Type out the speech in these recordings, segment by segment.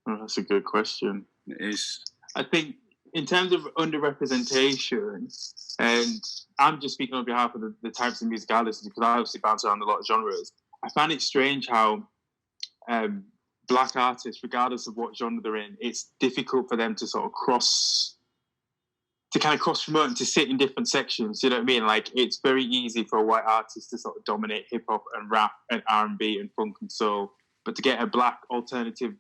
Oh, that's a good question. It is. I think in terms of underrepresentation, and I'm just speaking on behalf of the types of music I listen to, because I obviously bounce around a lot of genres. I find it strange how black artists, regardless of what genre they're in, it's difficult for them to sort of cross promote and to sit in different sections. You know what I mean? Like, it's very easy for a white artist to sort of dominate hip hop and rap and R&B and funk and soul, but to get a black alternative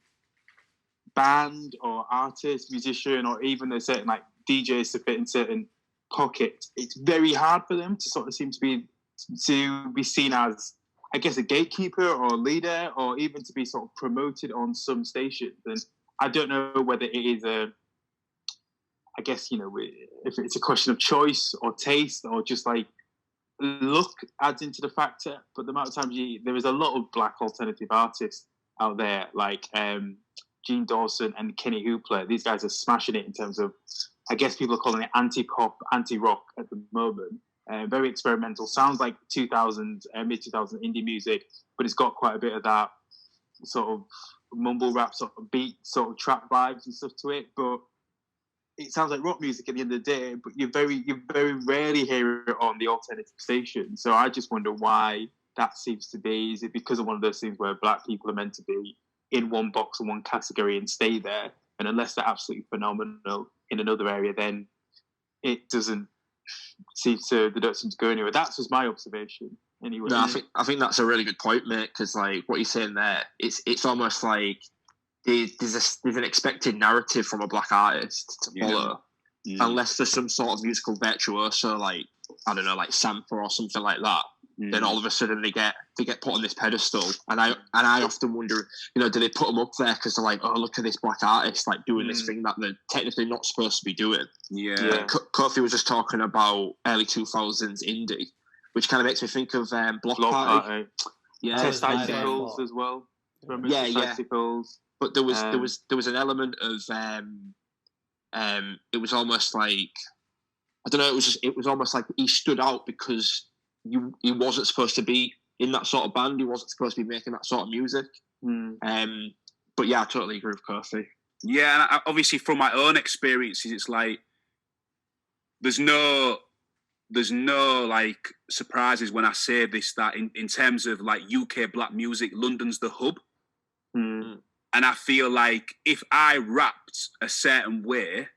band or artist, musician, or even a certain like DJs to fit in certain pockets, it's very hard for them to sort of seem to be seen as, I guess, a gatekeeper or a leader, or even to be sort of promoted on some stations. And I don't know whether it is I guess, you know, if it's a question of choice or taste or just like look adds into the factor. But the amount of times there is a lot of black alternative artists out there, like Gene Dawson and Kenny Hoopla. These guys are smashing it in terms of, I guess people are calling it anti-pop, anti-rock at the moment. Very experimental. Sounds like mid-2000s indie music, but it's got quite a bit of that sort of mumble rap, sort of beat, sort of trap vibes and stuff to it. But it sounds like rock music at the end of the day, but you very rarely hear it on the alternative station. So I just wonder why that seems to be. Is it because of one of those things where black people are meant to be in one box or one category and stay there? And unless they're absolutely phenomenal in another area, then it doesn't seem to, they don't seem to go anywhere. That's just my observation. Anyway, no, I think that's a really good point, mate. Because like what you're saying there, it's almost like there's an expected narrative from a black artist to follow, unless there's some sort of musical virtuoso, like I don't know, like Sampa or something like that. Then all of a sudden they get put on this pedestal, and I often wonder, you know, do they put them up there because they're like, oh, look at this black artist like doing this thing that they're technically not supposed to be doing. Kofi was just talking about early 2000s indie, which kind of makes me think of Block Party. Yeah, Testicles as well. Remember Testicles? But there was an element of it was almost like, I don't know, it was almost like he stood out because he wasn't supposed to be in that sort of band, he wasn't supposed to be making that sort of music. But yeah, I totally agree with Kofi. Yeah, and obviously from my own experiences, it's like there's no like surprises when I say this, that in terms of like UK black music, London's the hub. And I feel like if I rapped a certain way,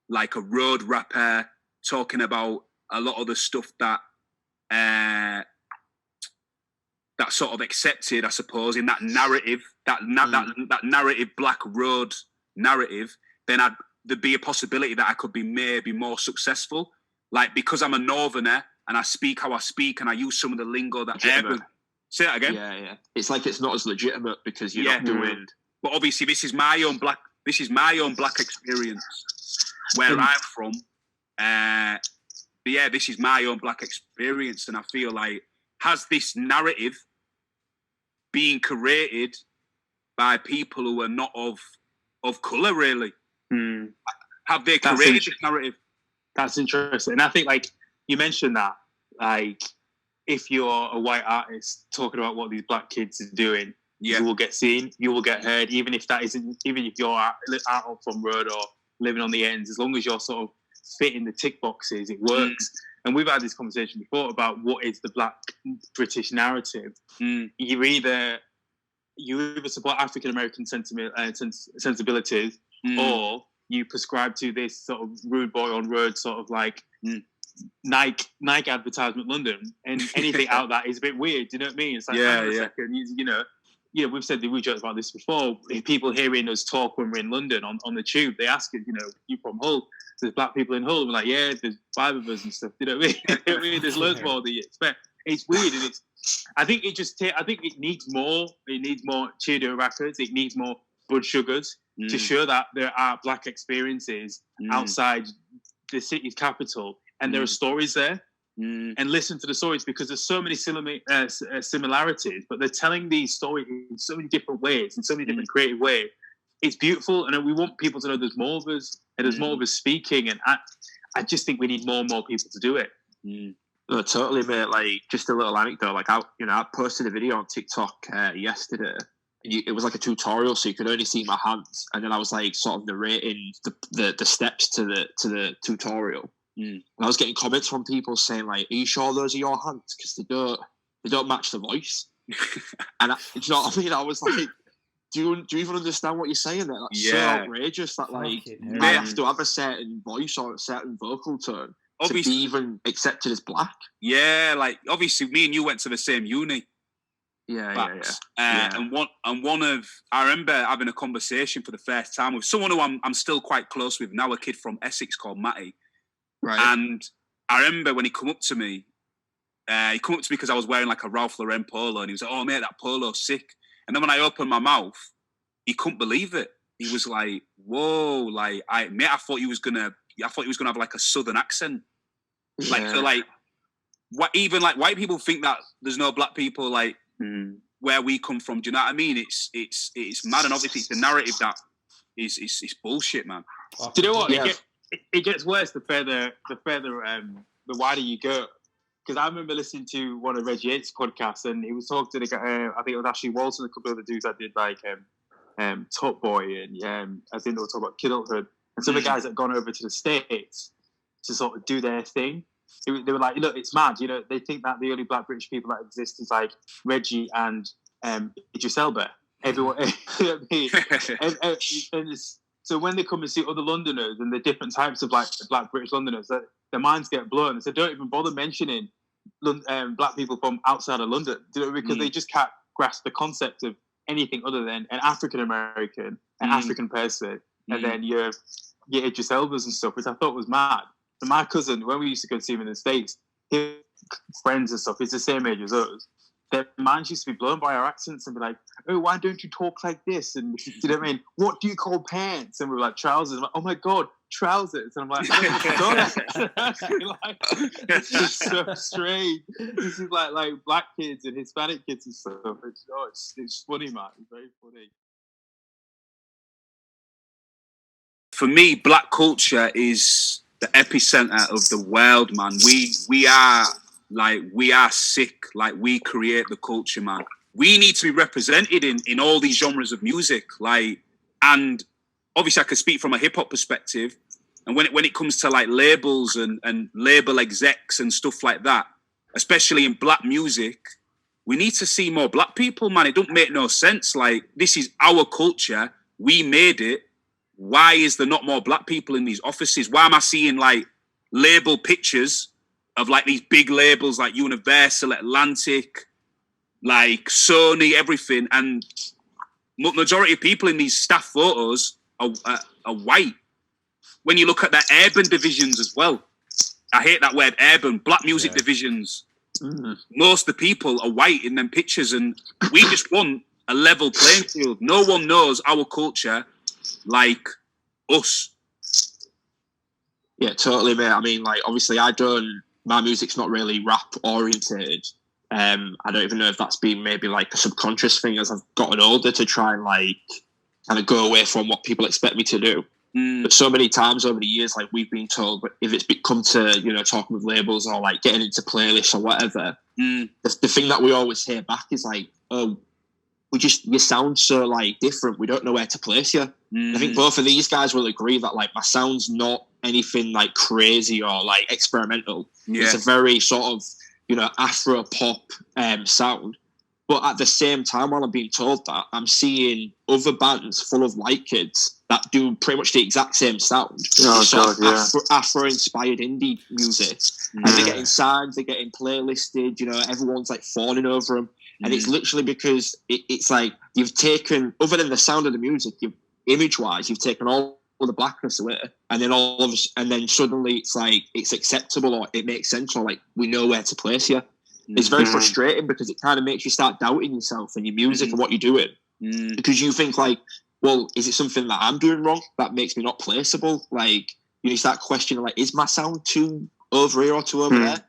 like a road rapper, talking about a lot of the stuff that that sort of accepted, I suppose, in that narrative, that narrative, Black Road narrative, then there'd be a possibility that I could be maybe more successful. Like, because I'm a northerner and I speak how I speak and I use some of the lingo that... Say that again? Yeah. It's like it's not as legitimate because you're not doing... But obviously this is my own black experience where I'm from. But yeah, this is my own black experience, and I feel like, has this narrative being created by people who are not of colour, really? Have they created this narrative? That's interesting. And I think, like, you mentioned that, like, if you're a white artist talking about what these black kids are doing, you will get seen, you will get heard, even if you're out on road or living on the ends, as long as you're sort of fitting the tick boxes, it works. And we've had this conversation before about what is the black British narrative. You either support African American sensibilities, or you prescribe to this sort of rude boy on road sort of like Nike advertisement London, and anything out of that is a bit weird. Do you know what I mean? It's like, a second, we've said that we joked about this before. If people hearing us talk when we're in London on the tube, they ask us, you from Hull? There's black people in Hull. We're like, yeah, there's 5 of us and stuff. You know what I mean? There's loads more than you expect. It's weird, and I think it needs more. It needs more Chiedu records. It needs more Bud Sugars to show that there are black experiences outside the city's capital, and there are stories there. And listen to the stories, because there's so many similarities, but they're telling these stories in so many different ways, in so many different creative ways. It's beautiful, and we want people to know there's more of us, and there's more of us speaking, and I just think we need more and more people to do it. No, totally, mate. Like, just a little anecdote. Like, I posted a video on TikTok yesterday it was like a tutorial, so you could only see my hands, and then I was like sort of narrating the steps to the tutorial. And I was getting comments from people saying like, "Are you sure those are your hands? Because they don't match the voice." And do you know what I mean? I was like, do you even understand what you're saying there? That's so outrageous that like I have to have a certain voice or a certain vocal tone to be even accepted as black. Yeah, like obviously me and you went to the same uni. Yeah. And one of I remember having a conversation for the first time with someone who I'm still quite close with now, a kid from Essex called Matty. Right. And I remember when he come up to me because I was wearing like a Ralph Lauren polo, and he was like, "Oh mate, that polo's sick." And then when I opened my mouth, he couldn't believe it. He was like, "Whoa!" Like, I thought he was gonna have like a southern accent. Like, so like, what? Even like white people think that there's no black people like where we come from. Do you know what I mean? It's mad, and obviously it's a narrative that is bullshit, man. Do you know what? Yeah. It gets worse the wider you go. Because I remember listening to one of Reggie Yates' podcasts, and he was talking to the guy. I think it was Ashley Walton, a couple of the dudes that did like Top Boy, and I think they were talking about kidulthood, and some of the guys that had gone over to the States to sort of do their thing. They were like, look, it's mad. You know, they think that the only black British people that exist is like Reggie and Idris Elba. Everyone, you know what I mean? So when they come and see other Londoners and the different types of like black British Londoners, their minds get blown. So don't even bother mentioning black people from outside of London, because they just can't grasp the concept of anything other than an African American, an African person, and then your Idris Elbas and stuff, which I thought was mad. And my cousin, when we used to go see him in the States, his friends and stuff, he's the same age as us. Their minds used to be blown by our accents and be like, "Oh, why don't you talk like this?" And do you know what I mean? "What do you call pants?" And we're like, "Trousers." I'm like, "Oh my God, trousers." And I'm like, "Oh my God." It's just so strange. This is like black kids and Hispanic kids and stuff. It's funny, man. It's very funny. For me, black culture is the epicenter of the world, man. We are sick. Like, we create the culture, man. We need to be represented in all these genres of music. Like, and obviously I can speak from a hip hop perspective. And when it comes to like labels and label execs and stuff like that, especially in black music, we need to see more black people, man. It don't make no sense. Like, this is our culture. We made it. Why is there not more black people in these offices? Why am I seeing like label pictures of like these big labels like Universal, Atlantic, like Sony, everything, and majority of people in these staff photos are white? When you look at the urban divisions as well, I hate that word, urban, black music divisions. Most of the people are white in them pictures, and we just want a level playing field. No one knows our culture like us. Yeah, totally, mate. I mean, like, obviously my music's not really rap oriented. I don't even know if that's been maybe like a subconscious thing as I've gotten older, to try and like kind of go away from what people expect me to do. But so many times over the years, like, we've been told, if it's come to, you know, talking with labels or like getting into playlists or whatever, the thing that we always hear back is like, "Oh, you sound so like different. We don't know where to place you." I think both of these guys will agree that like my sound's not anything like crazy or like experimental. It's a very sort of, you know, Afro pop sound. But at the same time, while I'm being told that, I'm seeing other bands full of white kids that do pretty much the exact same sound. Afro-inspired indie music. And they're getting signed, they're getting playlisted, you know, everyone's like falling over them. And it's literally because it's like you've taken, other than the sound of the music, image-wise, you've taken all the blackness away, and then suddenly it's like it's acceptable or it makes sense, or like we know where to place you. It's very frustrating because it kind of makes you start doubting yourself and your music and what you're doing, because you think like, well, is it something that I'm doing wrong that makes me not placeable? Like, you start questioning, like, is my sound too over here or too over there?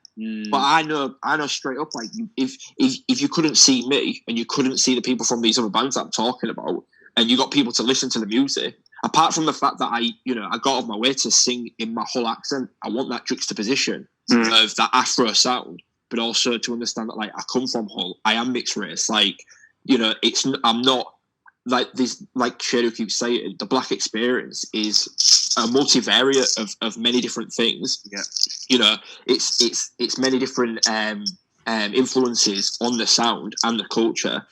But I know straight up, like, if you couldn't see me and you couldn't see the people from these other bands that I'm talking about, and you got people to listen to the music, apart from the fact that I got off my way to sing in my whole accent, I want that juxtaposition of that Afro sound, but also to understand that, like, I come from Hull, I am mixed race, like, you know, I'm not like this, like Chiedu keeps saying, the Black experience is a multivariate of many different things. Yeah, you know, it's many different influences on the sound and the culture,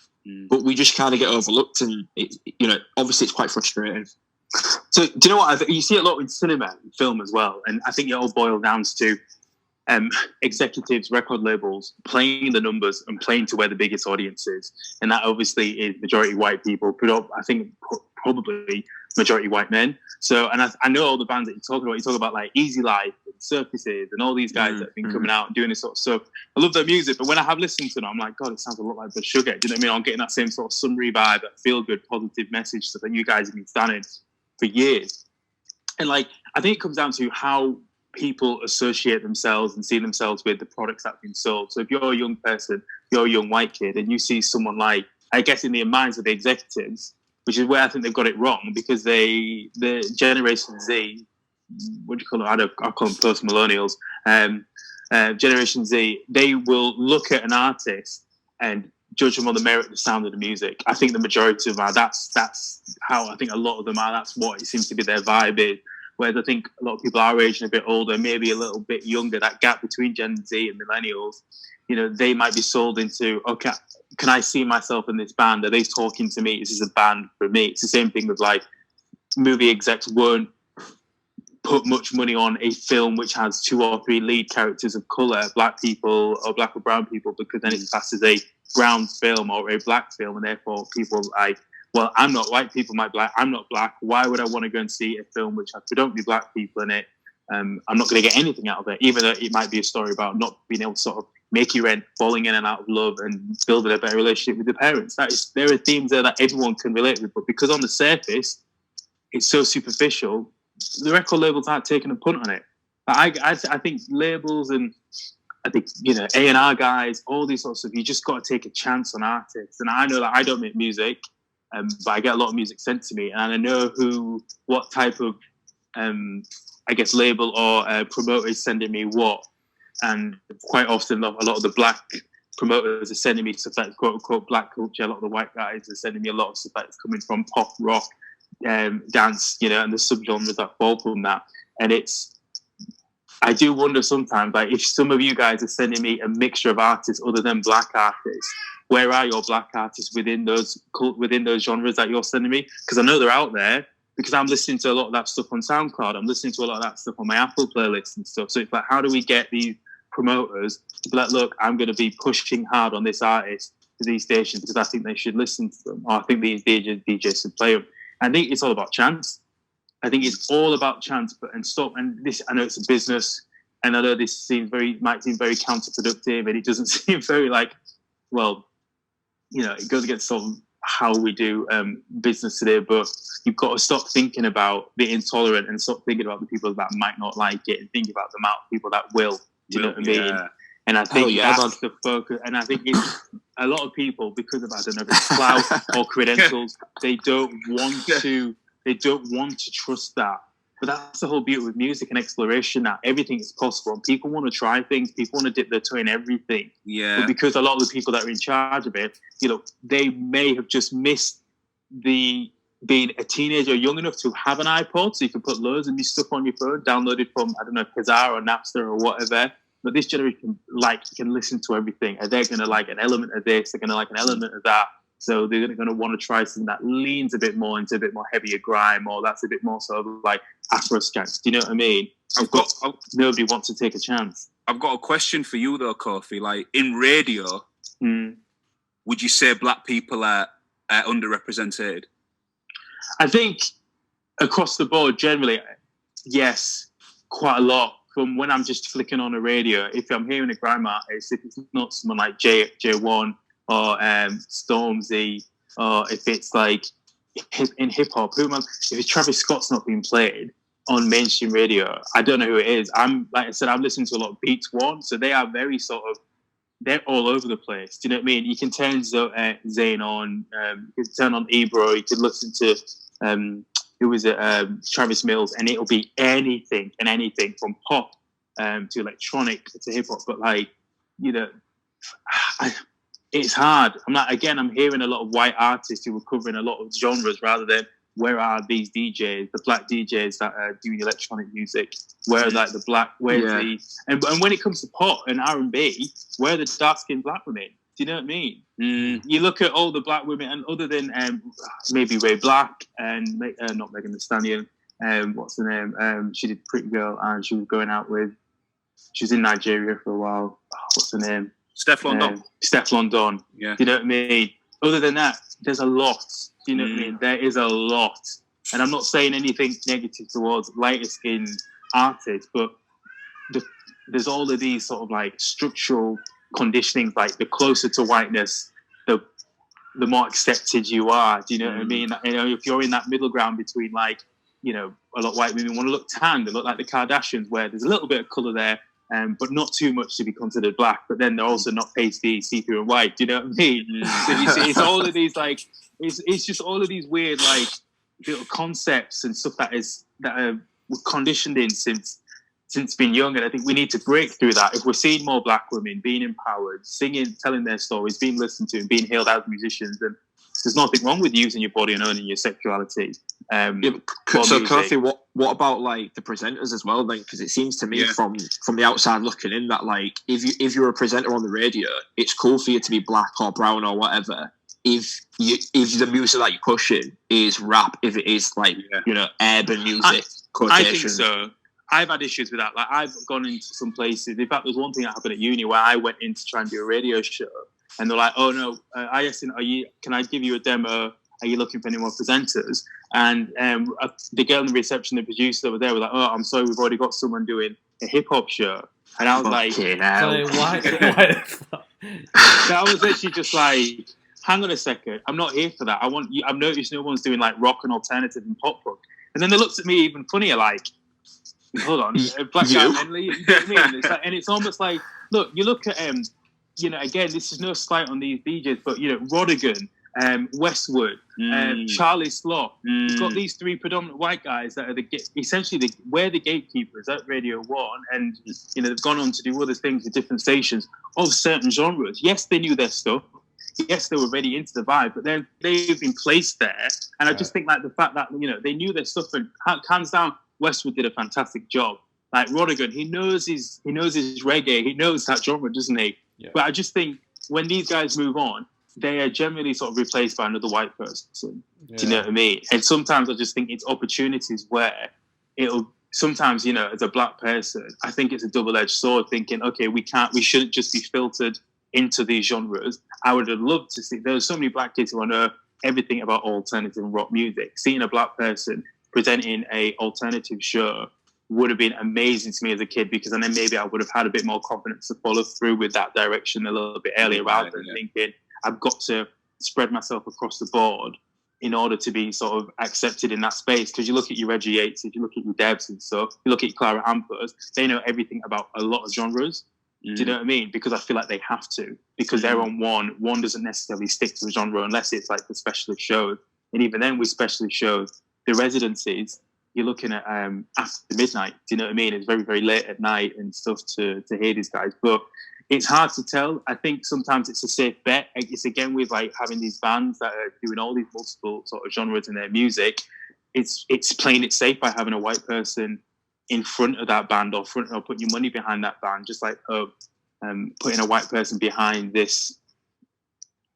but we just kind of get overlooked, and obviously it's quite frustrating. So do you know what? You see a lot in cinema and film as well, and I think it all boils down to executives, record labels playing the numbers and playing to where the biggest audience is, and that obviously is majority white people. I think probably majority white men. So, and I know all the bands that you're talking about. You talk about like Easy Life and Circuses and all these guys that have been coming out and doing this sort of stuff. I love their music, but when I have listened to them, I'm like, God, it sounds a lot like the Sugar. Do you know what I mean? I'm getting that same sort of summary vibe, that feel good, positive message that you guys have been standing for years. And like, I think it comes down to how people associate themselves and see themselves with the products that have been sold. So if you're a young person, you're a young white kid, and you see someone like, I guess in the minds of the executives, which is where I think they've got it wrong, because the Generation Z, what do you call them? I call them post-millennials. Generation Z, they will look at an artist and judge them on the merit of the sound of the music. I think the majority of them are. That's how I think a lot of them are. That's what it seems to be their vibe is. Whereas I think a lot of people our age and a bit older, maybe a little bit younger, that gap between Gen Z and millennials, they might be sold into, okay, can I see myself in this band? Are they talking to me? Is this a band for me? It's the same thing with like movie execs won't put much money on a film which has 2 or 3 lead characters of color, black people or black or brown people, because then it's classed as a brown film or a black film, and therefore people like, well, I'm not white, people might be like, I'm not black. Why would I want to go and see a film which has predominantly black people in it? I'm not going to get anything out of it, even though it might be a story about not being able to sort of make your rent, falling in and out of love, and building a better relationship with your parents. There are themes there that everyone can relate with, but because on the surface it's so superficial, the record labels aren't taking a punt on it. I think labels and I think A&R guys, all these sorts of, you just got to take a chance on artists. And I know that I don't make music, but I get a lot of music sent to me, and I know what type of I guess label or promoter is sending me what. And quite often, a lot of the black promoters are sending me stuff that's quote unquote black culture. A lot of the white guys are sending me a lot of stuff that's coming from pop, rock, dance, and the subgenres that fall from that. And I do wonder sometimes, like, if some of you guys are sending me a mixture of artists other than black artists, where are your black artists within those genres that you're sending me? Because I know they're out there, because I'm listening to a lot of that stuff on SoundCloud. I'm listening to a lot of that stuff on my Apple playlist and stuff. So it's like, how do we get these promoters to be like, look, I'm going to be pushing hard on this artist to these stations because I think they should listen to them, or I think these DJs should play them. I think it's all about chance. I think it's all about chance, and this, I know it's a business, and I know this might seem very counterproductive, and it doesn't seem very it goes against sort of how we do business today, but you've got to stop thinking about the intolerant and stop thinking about the people that might not like it, and think about the amount of people that will. Do you know what I mean? And I think that's the focus. And I think it's a lot of people, because of, I don't know if it's clout or credentials, they don't want to trust that. But that's the whole beauty with music and exploration, that everything is possible. And people want to try things. People want to dip their toe in everything. Yeah. But because a lot of the people that are in charge of it, they may have just missed being a teenager young enough to have an iPod, so you can put loads of new stuff on your phone, downloaded from, I don't know, Kazaa or Napster or whatever. But this generation can listen to everything, and they're going to like an element of this, they're going to like an element of that. So they're going to want to try something that leans a bit more into a bit more heavier grime, or that's a bit more sort of like Afro skanks. Do you know what I mean? Nobody wants to take a chance. I've got a question for you though, Kofi. Like, in radio, would you say black people are underrepresented? I think across the board, generally, yes, quite a lot. From when I'm just flicking on a radio, if I'm hearing a grime artist, if it's not someone like J1 or Stormzy, or if it's like in hip hop, if it's Travis Scott's not being played on mainstream radio, I don't know who it is. I'm listening to a lot of Beats One, so they are very they're all over the place. Do you know what I mean? You can turn Zayn on, you can turn on Ebro, you can listen to Travis Mills, and it'll be anything from pop to electronic to hip hop. But it's hard. I'm hearing a lot of white artists who are covering a lot of genres rather than where are these DJs, the black DJs that are doing electronic music? Where are like the black? And when it comes to pop and R&B, where are the dark-skinned black women? Do you know what I mean? You look at all the black women, and other than maybe Ray Black and not Megan Thee Stallion, what's her name? She did Pretty Girl, and she was going out with. She was in Nigeria for a while. Oh, what's her name? Steph London. Steph London. Yeah. Do you know what I mean? Other than that, there's a lot. Do you know what I mean? There is a lot. And I'm not saying anything negative towards lighter skinned artists, but there's all of these sort of like structural conditionings, like the closer to whiteness, the more accepted you are. Do you know what I mean? You know, if you're in that middle ground between like, you know, a lot of white women want to look tan, they look like the Kardashians, where there's a little bit of colour there, but not too much to be considered black. But then they're also not pasty, see-through, and white. Do you know what I mean? So you see, it's all of these like, it's just all of these weird like little concepts and stuff that we're conditioned in since being young. And I think we need to break through that. If we're seeing more black women being empowered, singing, telling their stories, being listened to, and being hailed as musicians, then there's nothing wrong with using your body and owning your sexuality. So, Kofi, what about like the presenters as well? Then, because it seems to me from the outside looking in that like if you're a presenter on the radio, it's cool for you to be black or brown or whatever. If the music that you're pushing is rap, if it is like you know urban music, I think so. I've had issues with that. Like I've gone into some places. In fact, there's one thing that happened at uni where I went in to try and do a radio show. And they're like, "Oh no, can I give you a demo? Are you looking for any more presenters?" And the girl in the reception, the producer that were there, were like, "Oh, I'm sorry, we've already got someone doing a hip hop show." And I was like, why? So I was actually just like, "Hang on a second, I'm not here for that. I've noticed no one's doing like rock and alternative and pop punk." And then they looked at me even funnier, like, "Hold on, black guy Henley." You know what I mean? It's like, and it's almost like, look, you look at you know, again, this is no slight on these DJs, but, you know, Rodigan, Westwood, Charlie Sloth. You've got these three predominant white guys that are essentially we're the gatekeepers at Radio 1, and, you know, they've gone on to do other things with different stations of certain genres. Yes, they knew their stuff. Yes, they were ready into the vibe, but then they've been placed there. And I just think, like, the fact that, you know, they knew their stuff, and hands down, Westwood did a fantastic job. Like, Rodigan, he knows his reggae. He knows that genre, doesn't he? Yeah. But I just think when these guys move on, they are generally sort of replaced by another white person. Yeah. Do you know what I mean? And sometimes I just think it's opportunities where sometimes, you know, as a black person, I think it's a double-edged sword thinking, okay, we shouldn't just be filtered into these genres. I would have loved to see, there's so many black kids who know everything about alternative and rock music. Seeing a black person presenting a alternative show would have been amazing to me as a kid, because then maybe I would have had a bit more confidence to follow through with that direction a little bit earlier, rather than thinking I've got to spread myself across the board in order to be sort of accepted in that space. Because you look at your Reggie Yates, you look at your Debs and stuff, you look at your Clara Ampers, they know everything about a lot of genres. Do you know what I mean? Because I feel like they have to, because they're on one doesn't necessarily stick to a genre unless it's like the specialist shows. And even then with specialist shows, the residencies, you're looking at after midnight. Do you know what I mean? It's very, very late at night and stuff to hear these guys. But it's hard to tell. I think sometimes it's a safe bet. It's again with like having these bands that are doing all these multiple sort of genres in their music. It's playing it safe by having a white person in front of that band or putting your money behind that band, just like putting a white person behind this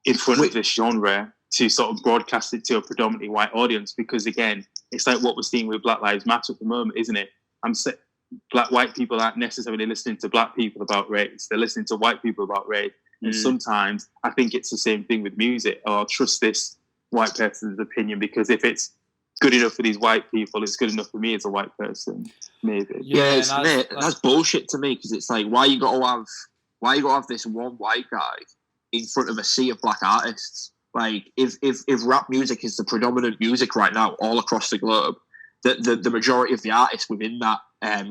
in front of this genre to sort of broadcast it to a predominantly white audience. Because again, it's like what we're seeing with Black Lives Matter at the moment, isn't it? White people aren't necessarily listening to black people about race. They're listening to white people about race. And sometimes I think it's the same thing with music. Oh, I'll trust this white person's opinion, because if it's good enough for these white people, it's good enough for me as a white person, maybe. Yeah, that's bullshit to me, because it's like, why you got to have this one white guy in front of a sea of black artists? Like, if rap music is the predominant music right now all across the globe, the majority of the artists within that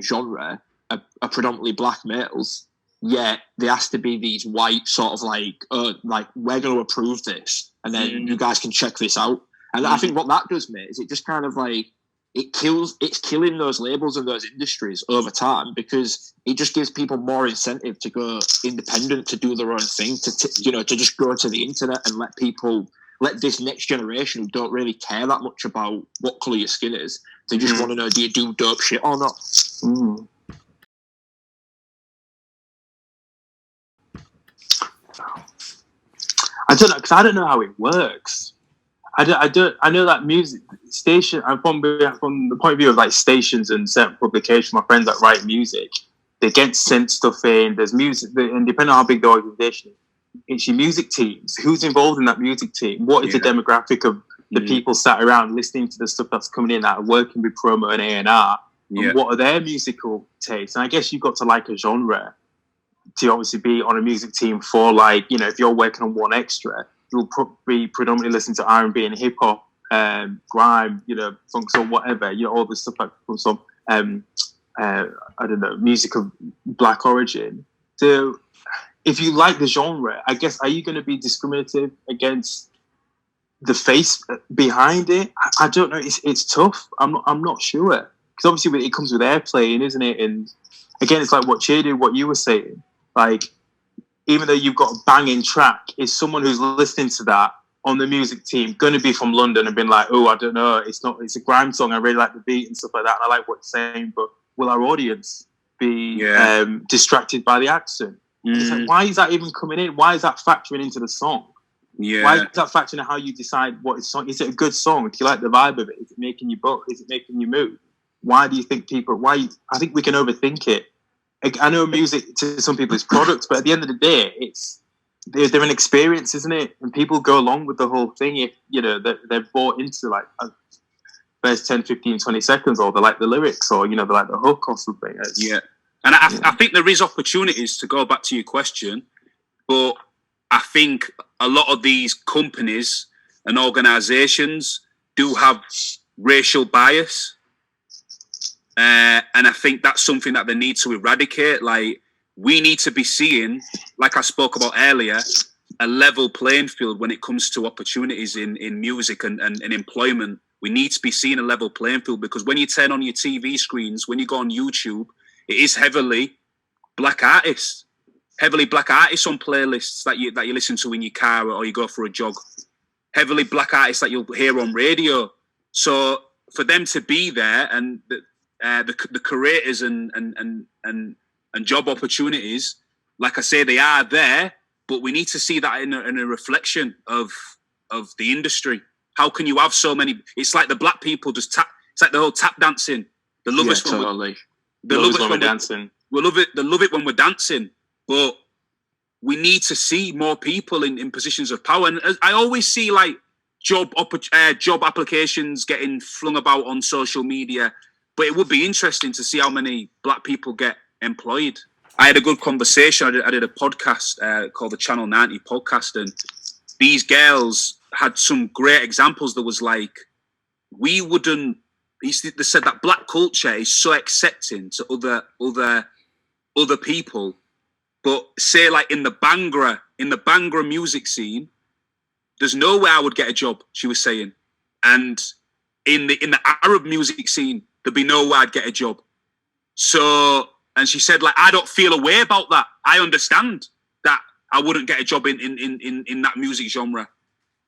genre are predominantly black males. Yet there has to be these white sort of like we're going to approve this, and then you guys can check this out. And I think what that does, mate, is it just kind of like it's killing those labels and those industries over time, because it just gives people more incentive to go independent, to do their own thing, to just go to the internet and let this next generation who don't really care that much about what colour your skin is, they just want to know, do you do dope shit or not? I don't know, because I don't know how it works. I know that music station. I'm from the point of view of like stations and certain publications. My friends that write music, they get sent stuff in. There's music, and depending on how big the organization is, it's your music teams. Who's involved in that music team? What is the demographic of the people sat around listening to the stuff that's coming in, that are working with promo and A&R? And what are their musical tastes? And I guess you've got to like a genre to obviously be on a music team for, like, you know, if you're working on One Extra, you'll probably predominantly listen to R&B and hip hop, grime, you know, funk or whatever, you know, all the stuff that comes from, I don't know, music of black origin. So if you like the genre, I guess, are you going to be discriminative against the face behind it? I don't know. It's tough. I'm not sure, because obviously it comes with airplaying, isn't it? And again, it's like what Chiedu, what you were saying, like, even though you've got a banging track, is someone who's listening to that on the music team going to be from London and been like, oh, I don't know, it's a grime song, I really like the beat and stuff like that, and I like what it's saying, but will our audience be distracted by the accent? It's like, why is that even coming in? Why is that factoring into the song? Why is that factoring in how you decide what is song? Is it a good song? Do you like the vibe of it? Is it making you book? Is it making you move? Why do you think people? I think we can overthink it. I know music to some people is products, but at the end of the day, they're an experience, isn't it? And people go along with the whole thing if, you know, they're bought into like first 10, 15, 20 seconds, or they like the lyrics, or, you know, they like the hook or something. And I think there is opportunities, to go back to your question, but I think a lot of these companies and organisations do have racial bias. And I think that's something that they need to eradicate. Like, we need to be seeing, like I spoke about earlier, a level playing field when it comes to opportunities in music and employment. We need to be seeing a level playing field, because when you turn on your TV screens, when you go on YouTube, it is heavily black artists on playlists that you listen to in your car or you go for a jog. Heavily black artists that you'll hear on radio. So for them to be there, and the creators and job opportunities, like I say, they are there, but we need to see that in a reflection of the industry. How can you have so many? It's like the black people just tap. It's like the whole tap dancing. They love us when we're dancing. They love it when we're dancing, but we need to see more people in positions of power. And I always see like job applications getting flung about on social media. But it would be interesting to see how many black people get employed. I had a good conversation. I did a podcast called the Channel 90 podcast, and these girls had some great examples. There was like, they said that black culture is so accepting to other people, but say like in the Bhangra music scene, there's no way I would get a job, she was saying, and in the Arab music scene, there'd be no way I'd get a job. So, and she said, like, I don't feel a way about that. I understand that I wouldn't get a job in that music genre.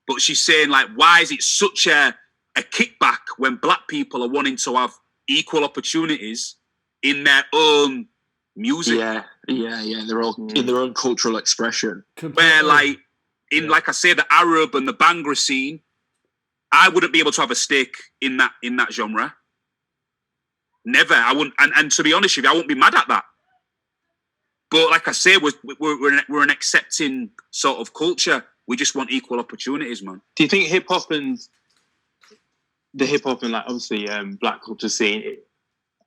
But she's saying, like, why is it such a kickback when black people are wanting to have equal opportunities in their own music? They're all in their own cultural expression. Where, like, like I say, the Arab and the Bhangra scene, I wouldn't be able to have a stake in that genre. Never. I wouldn't, and to be honest with you, I won't be mad at that. But like I say, we're an accepting sort of culture. We just want equal opportunities, man. Do you think hip hop and like obviously black culture scene?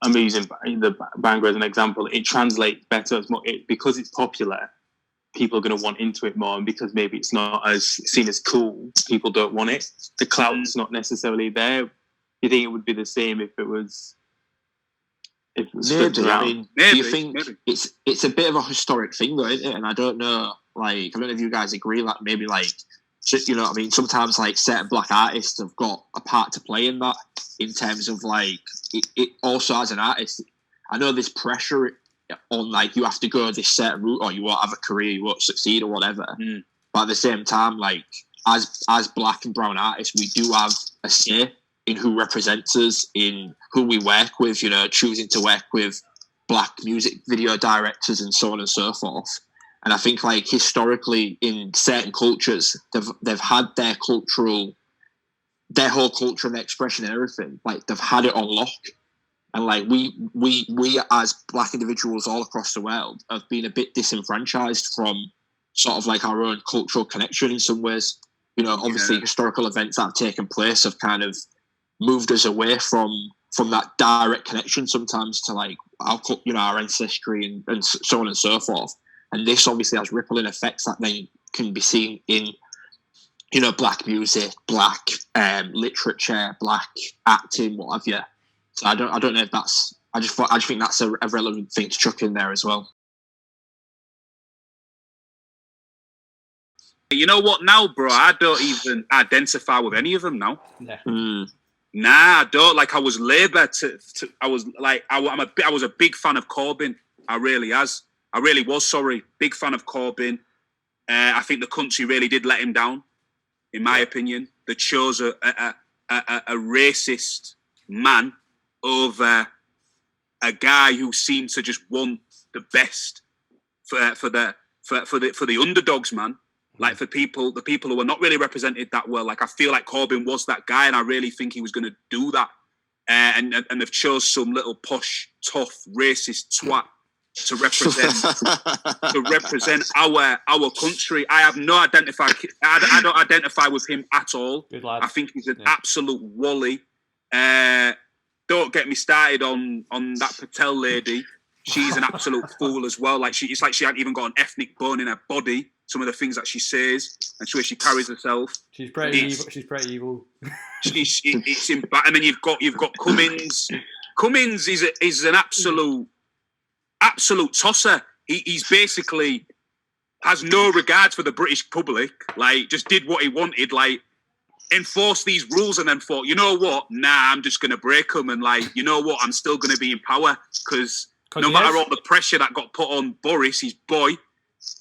I'm using the Bhangra as an example. It translates better because it's popular. People are going to want into it more, and because maybe it's not as seen as cool, people don't want it. The clout's not necessarily there. Do you think it would be the same if it was? Maybe. I mean, do you think it's a bit of a historic thing, though, isn't it? And I don't know if you guys agree. Like maybe like you know what I mean? Sometimes like certain black artists have got a part to play in that, in terms of like it also as an artist. I know there's pressure on like you have to go this certain route or you won't have a career, you won't succeed or whatever. But at the same time, like as black and brown artists, we do have a say in who represents us, in who we work with, you know, choosing to work with black music video directors and so on and so forth. And I think like historically in certain cultures, they've had their whole culture and their expression and everything. Like they've had it on lock. And like we as black individuals all across the world have been a bit disenfranchised from sort of like our own cultural connection in some ways. You know, obviously historical events that have taken place have kind of moved us away from that direct connection sometimes to like our, you know, our ancestry and so on and so forth. And this obviously has rippling effects that then can be seen in, you know, black music, black literature, black acting, what have you. So I don't know if that's. I just think that's a relevant thing to chuck in there as well. You know what? Now, bro, I don't even identify with any of them now. Yeah. Nah, I don't. Like I was Labour. I was like I was a big fan of Corbyn. I really was. Sorry, big fan of Corbyn. I think the country really did let him down, in my opinion. They chose a racist man over a guy who seemed to just want the best for the underdogs, man. Like for the people who are not really represented that well. Like I feel like Corbyn was that guy, and I really think he was going to do that. And they've chose some little posh, tough, racist twat to represent our country. I have no identify. I don't identify with him at all. Good lad. I think he's an absolute wally. Don't get me started on that Patel lady. She's an absolute fool as well. Like it's like she hasn't even got an ethnic bone in her body. Some of the things that she says and the way she carries herself. She's pretty evil. She's pretty evil. And then you've got Cummins. Cummins is an absolute tosser. He's basically has no regards for the British public. Like just did what he wanted. Like enforced these rules and then thought, you know what? Nah, I'm just gonna break them. And like, you know what? I'm still gonna be in power because no matter all the pressure that got put on Boris, his boy,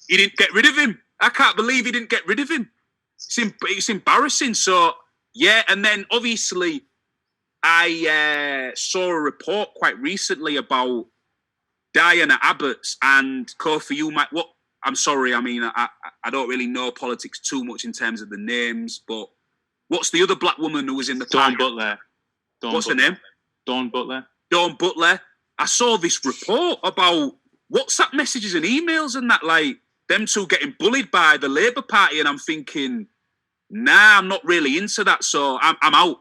he didn't get rid of him. I can't believe he didn't get rid of him. It's embarrassing. So yeah, and then obviously I saw a report quite recently about Diana Abbott's and Kofi. You might what? I'm sorry. I mean, I don't really know politics too much in terms of the names, but what's the other black woman who was in the Dawn party? Butler. What's her name? Dawn Butler. Dawn Butler. I saw this report about WhatsApp messages and emails and that, like them two getting bullied by the Labour Party, and I'm thinking, nah, I'm not really into that. So I'm out.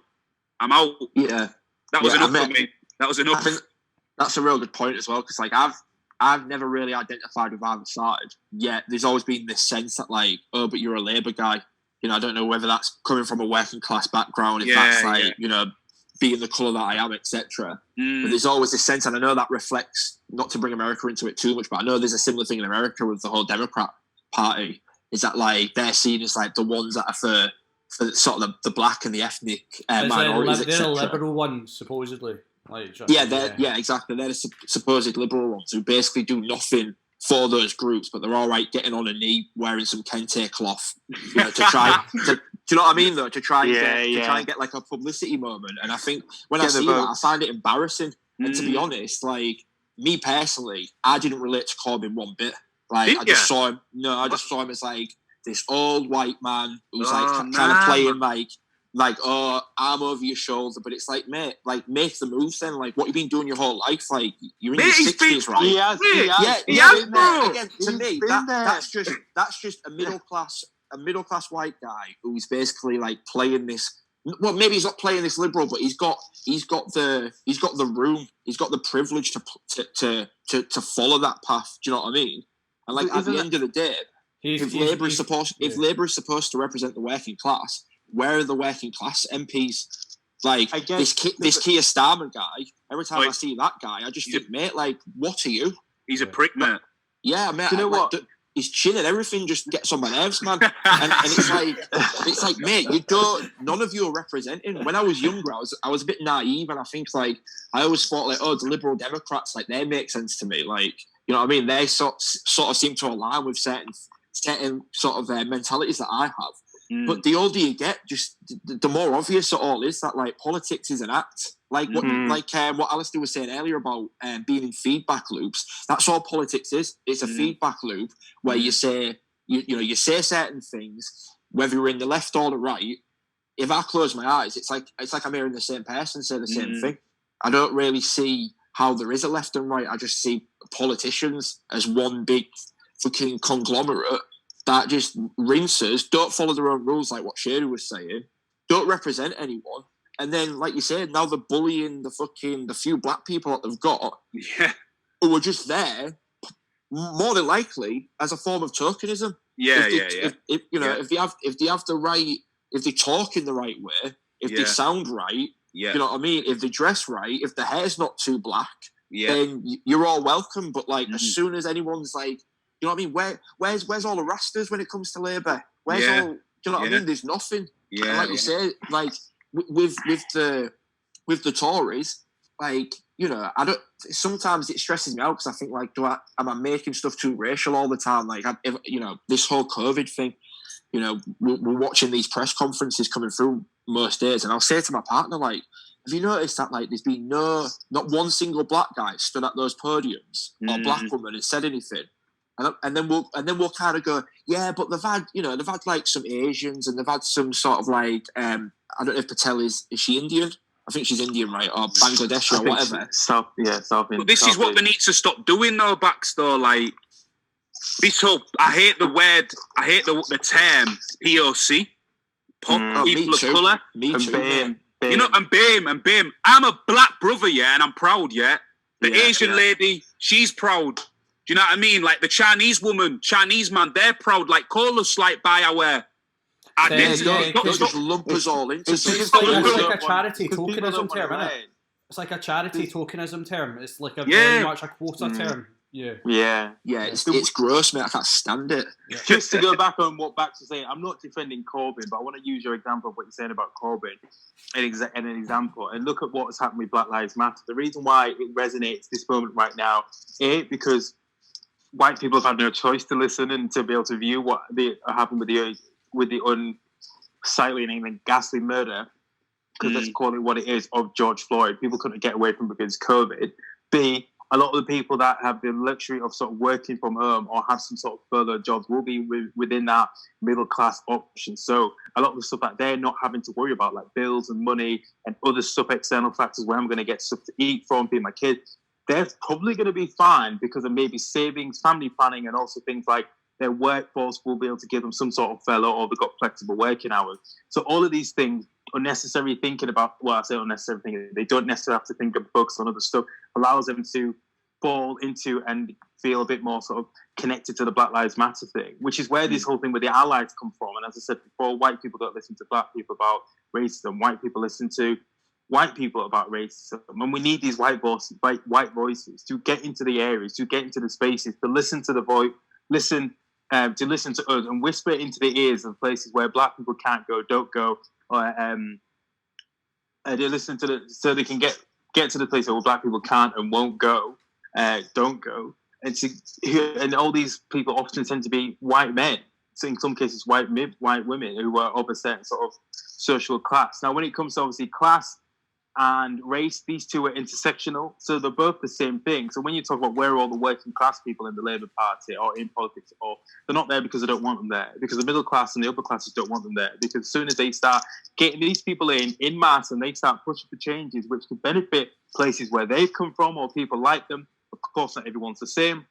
I'm out. Yeah, that was enough for me. That was enough. I think that's a real good point as well, because like I've never really identified with either side. Yet there's always been this sense that like, oh, but you're a Labour guy. You know, I don't know whether that's coming from a working class background, if that's like, you know, being the colour that I am, etc. But there's always this sense, and I know that reflects, not to bring America into it too much, but I know there's a similar thing in America with the whole Democrat Party, is that like they're seen as like the ones that are for sort of the black and the ethnic minorities, they're the liberal ones, supposedly. Like, yeah, exactly. They're the supposed liberal ones who basically do nothing for those groups, but they're all right getting on a knee, wearing some kente cloth, you know, to try. Do you know what I mean, though? To try and get like a publicity moment. And I think when I see that, I find it embarrassing. And to be honest, like me personally, I didn't relate to Corbyn one bit. Like I just saw him. No, I just saw him as like this old white man who's kind of playing like, oh, I'm over your shoulder. But it's like, mate, like make the moves then. Like what you've been doing your whole life. Like you're in your 60s, right? He has, bro. Again, to me, that's just a middle class white guy who's basically like playing this. Well, maybe he's not playing this liberal, but he's got the room, he's got the privilege to follow that path. Do you know what I mean? And like at the end of the day, if Labour is supposed to represent the working class, where are the working class MPs? Like this Keir Starmer guy. Every time I see that guy, I just think, mate, like, what are you? He's a prick, mate. Yeah, mate. Do you know what? his chin and everything just gets on my nerves, man. And it's like, mate, none of you are representing. When I was younger, I was a bit naive, and I think like I always thought like, oh, the Liberal Democrats, like they make sense to me, like you know what I mean. They sort of seem to align with certain sort of mentalities that I have. But the older you get, just the more obvious it all is that like politics is an act. Like what Alistair was saying earlier about being in feedback loops. That's all politics is. It's a feedback loop where you say you say certain things, whether you're in the left or the right. If I close my eyes, it's like I'm hearing the same person say the same thing. I don't really see how there is a left and right. I just see politicians as one big fucking conglomerate that just rinses, don't follow their own rules, like what Chiedu was saying, don't represent anyone. And then, like you said, now they're bullying the few black people that they've got, who are just there, more than likely as a form of tokenism. If they have the right, if they talk in the right way, if they sound right, you know what I mean. If they dress right, if the hair's not too black, then you're all welcome. But like, as soon as anyone's like, you know what I mean, where's all the rastas when it comes to Labour? Where's all? Do you know what I mean? There's nothing. And like you say, like. With the Tories, like you know, I don't. Sometimes it stresses me out because I think like, am I making stuff too racial all the time? Like, you know, this whole COVID thing. You know, we're watching these press conferences coming through most days, and I'll say to my partner, like, have you noticed that like there's been not one single black guy stood at those podiums or black woman and said anything? And then we'll kind of go, yeah, but they've had like some Asians and they've had some sort of like I don't know if Patel is she Indian? I think she's Indian, right? Or Bangladeshi or whatever. South Indian. But this is what they need to stop doing though, Baxter. Like this whole, I hate the term POC. People of colour. Me too. You know, and BAME. I'm a black brother, yeah, and I'm proud, yeah. The Asian lady, she's proud. Do you know what I mean? Like the Chinese woman, Chinese man, they're proud. Like call us like by our identity. Just lump us all into. It's like a charity tokenism term, isn't it? It's like a charity tokenism term. It's like a very much a quota term. Yeah. It's gross, mate. I can't stand it. Yeah. Just to go back on what Bax was saying, I'm not defending Corbyn, but I want to use your example of what you're saying about Corbyn and an example, and look at what's happened with Black Lives Matter. The reason why it resonates this moment right now, because white people have had no choice to listen and to be able to view what happened with the unsightly and ghastly murder, because let's call it what it is, of George Floyd. People couldn't get away from because COVID. B, a lot of the people that have the luxury of sort of working from home or have some sort of furlough jobs will be within that middle class option. So a lot of the stuff that they're not having to worry about, like bills and money and other stuff, external factors, where I'm going to get stuff to eat from, feed my kids, they're probably going to be fine because of maybe savings, family planning, and also things like their workforce will be able to give them some sort of furlough, or they've got flexible working hours. So all of these things, unnecessary thinking about, well, I say unnecessary thinking, they don't necessarily have to think of books on other stuff, allows them to fall into and feel a bit more sort of connected to the Black Lives Matter thing, which is where this whole thing with the allies come from. And as I said before, white people don't listen to black people about racism. White people listen to white people about racism, and we need these white voices to get into the areas, to get into the spaces, to listen to the voice, to listen to us, and whisper into the ears of places where black people can't go, don't go, or they listen to so they can get to the place where black people can't and won't go, don't go, and all these people often tend to be white men. So in some cases, white women who are of a certain sort of social class. Now, when it comes to obviously class and race, these two are intersectional, so they're both the same thing. So when you talk about where are all the working class people in the Labour Party or in politics, or they're not there because they don't want them there, because the middle class and the upper classes don't want them there, because as soon as they start getting these people in mass and they start pushing for changes which could benefit places where they've come from or people like them, of course not everyone's the same.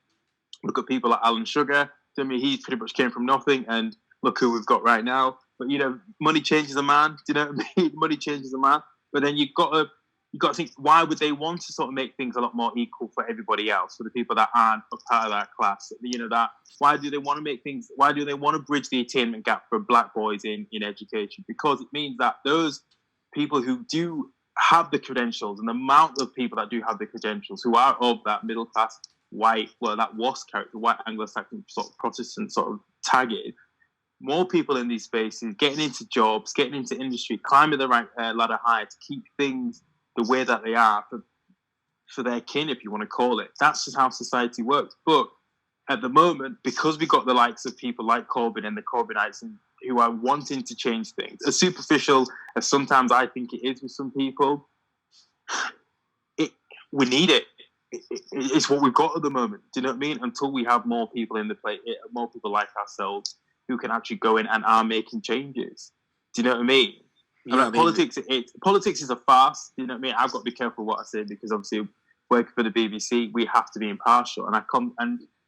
Look at people like Alan Sugar. I mean, he pretty much came from nothing, and look who we've got right now. But you know, money changes a man. Do you know what I mean? Money changes a man. But then you've got to think, why would they want to sort of make things a lot more equal for everybody else, for the people that aren't a part of that class? You know, why do they want to make things? Why do they want to bridge the attainment gap for black boys in education? Because it means that those people who do have the credentials, and the amount of people that do have the credentials, who are of that middle class, white Anglo-Saxon sort of Protestant sort of tagging, more people in these spaces, getting into jobs, getting into industry, climbing the ladder higher to keep things the way that they are for their kin, if you want to call it. That's just how society works. But at the moment, because we got the likes of people like Corbyn and the Corbynites who are wanting to change things, as superficial as sometimes I think it is with some people, we need it. It's what we've got at the moment. Do you know what I mean? Until we have more people in the play, more people like ourselves who can actually go in and are making changes. Do you know what I mean? Politics is a farce. Do you know what I mean? I've got to be careful what I say because obviously working for the BBC, we have to be impartial. And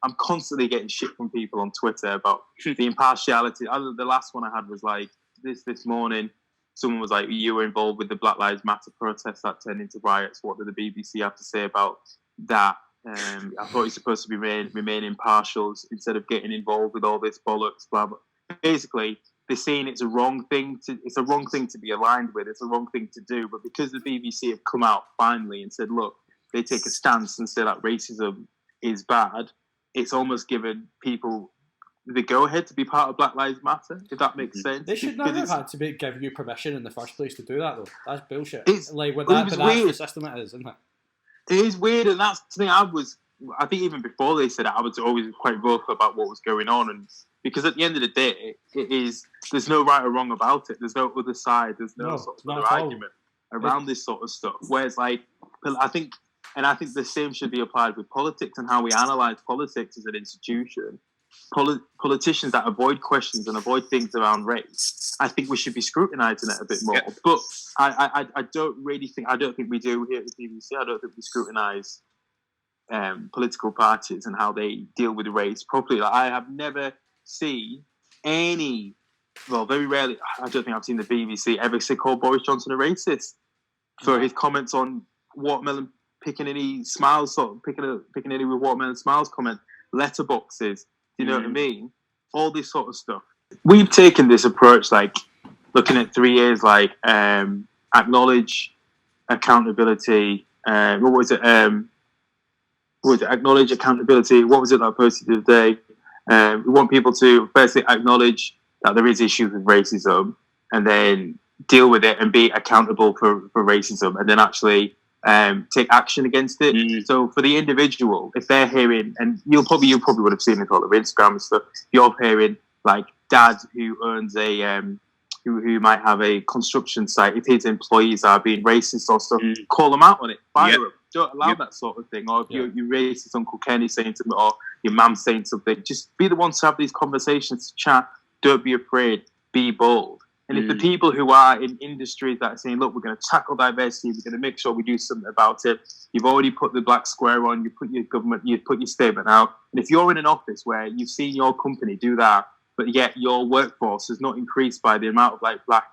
I'm constantly getting shit from people on Twitter about the impartiality. The last one I had was like this morning. Someone was like, "You were involved with the Black Lives Matter protests that turned into riots. What did the BBC have to say about that?" I thought you're supposed to remain impartial instead of getting involved with all this bollocks, blah blah. Basically, they're saying it's a wrong thing to be aligned with. It's a wrong thing to do. But because the BBC have come out finally and said, look, they take a stance and say that racism is bad, it's almost given people the go-ahead to be part of Black Lives Matter, if that makes sense. They should never have had to give you permission in the first place to do that, though. That's bullshit. That's the system it is, isn't it? It is weird, and that's the thing. I think even before they said it, I was always quite vocal about what was going on, and because at the end of the day, there's no right or wrong about it. There's no other side. There's no sort of other argument around this sort of stuff. Whereas, like, I think the same should be applied with politics and how we analyse politics as an institution. Politicians that avoid questions and avoid things around race, I think we should be scrutinising it a bit more. Yeah. But I don't think we do here at the BBC. I don't think we scrutinise political parties and how they deal with race properly. Like, I have never seen very rarely, I don't think I've seen the BBC ever call Boris Johnson a racist for his comments on watermelon Pickaninny smiles, sort of Pickaninny with watermelon smiles comment, letterboxes. Do you know what I mean? All this sort of stuff. We've taken this approach, like looking at 3 years, like acknowledge accountability. What was it? Acknowledge accountability. What was it that I posted the other day? We want people to firstly acknowledge that there is issues with racism, and then deal with it and be accountable for racism, and then actually take action against it. So for the individual, if they're hearing, and you probably would have seen it all over Instagram and stuff, you're hearing like dad who owns a who might have a construction site, if his employees are being racist or stuff, call them out on it, fire them. Don't allow that sort of thing. Or if your racist Uncle Kenny saying something, or your mum saying something, just be the ones to have these conversations, to chat. Don't be afraid, be bold. And if the people who are in industries that are saying, look, we're going to tackle diversity, we're going to make sure we do something about it, you've already put the black square on, you put your statement out. And if you're in an office where you've seen your company do that, but yet your workforce has not increased by the amount of like black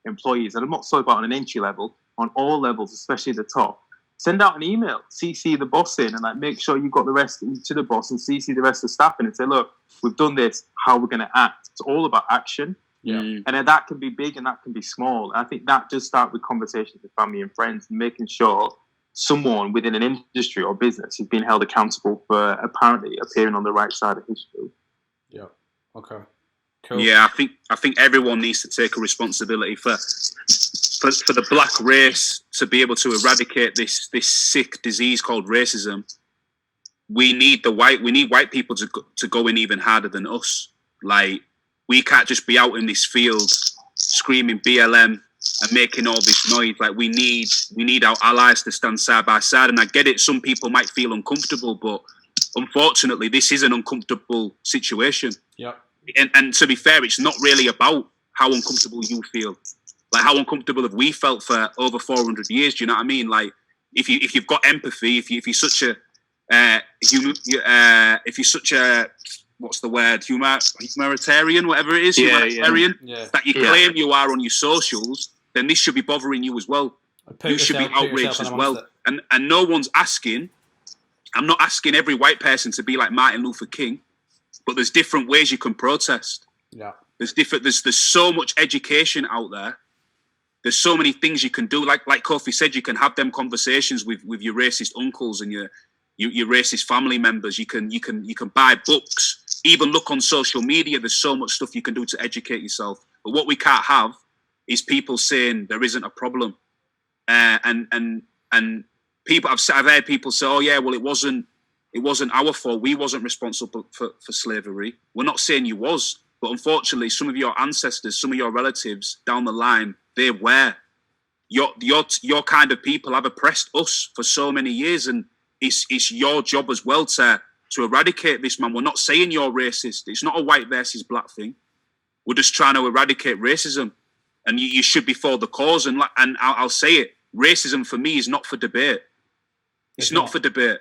employees, and I'm not talking about on an entry level, on all levels, especially the top, send out an email, CC the boss in, and like make sure you've got the rest to the boss and CC the rest of the staff in and say, look, we've done this, how we're going to act. It's all about action. Yeah. And then that can be big and that can be small. And I think that does start with conversations with family and friends and making sure someone within an industry or business is being held accountable for apparently appearing on the right side of history. Yeah. Okay. Cool. Yeah, I think everyone needs to take a responsibility for the black race to be able to eradicate this sick disease called racism. We need white people to go in even harder than us. Like, we can't just be out in this field screaming BLM and making all this noise. Like, we need our allies to stand side by side. And I get it, some people might feel uncomfortable, but unfortunately, this is an uncomfortable situation. Yeah. And to be fair, it's not really about how uncomfortable you feel. Like, how uncomfortable have we felt for over 400 years? Do you know what I mean? Like, if you've got empathy, if you're such a what's the word? Humanitarian, whatever it is, humanitarian, that you claim you are on your socials, then this should be bothering you as well. You should be outraged as well. And no one's asking, I'm not asking every white person to be like Martin Luther King, but there's different ways you can protest. Yeah. There's so much education out there. There's so many things you can do. Like Kofi said, you can have them conversations with your racist uncles and your your racist family members. You can buy books, even look on social media. There's so much stuff you can do to educate yourself. But what we can't have is people saying there isn't a problem. And people, I've heard people say, oh yeah, well it wasn't our fault. We wasn't responsible for slavery. We're not saying you was, but unfortunately, some of your ancestors, some of your relatives down the line, they were. Your kind of people have oppressed us for so many years, and it's your job as well to eradicate this, man. We're not saying you're racist. It's not a white versus black thing. We're just trying to eradicate racism, and you should be for the cause. And I'll say it, racism for me is not for debate. It's not for debate.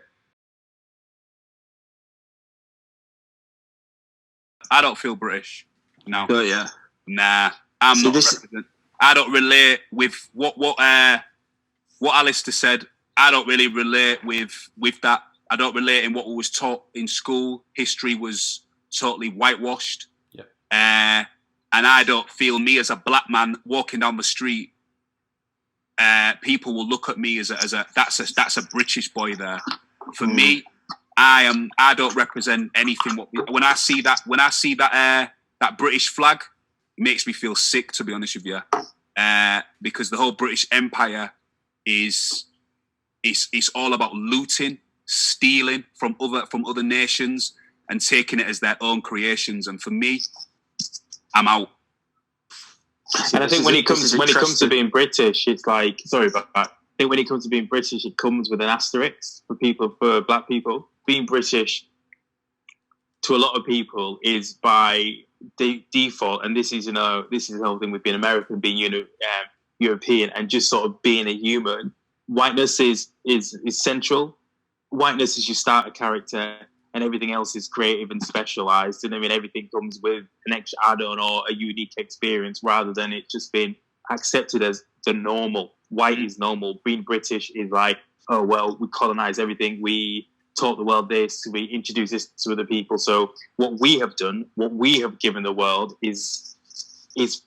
I don't feel British. No. Oh yeah. Nah. I'm not representing. I don't relate with what Alistair said. I don't really relate with that. I don't relate in what was taught in school. History was totally whitewashed. Yeah. And I don't feel, me as a black man walking down the street, people will look at me as a British boy there. For me, I don't represent anything. When I see that British flag, it makes me feel sick, to be honest with you, because the whole British Empire is all about looting, stealing from other nations, and taking it as their own creations. And for me, I'm out. And I think when it comes to being British, it's like, sorry about that. I think when it comes to being British, it comes with an asterisk for black people. Being British to a lot of people is by default, and this is the whole thing with being American, being European, and just sort of being a human. Whiteness is central. Whiteness is your starter character, and everything else is creative and specialized. And I mean, everything comes with an extra add-on or a unique experience, rather than it just being accepted as the normal. White is normal. Being British is like, oh well, we colonize everything. We taught the world this. We introduced this to other people. So what we have done, what we have given the world, is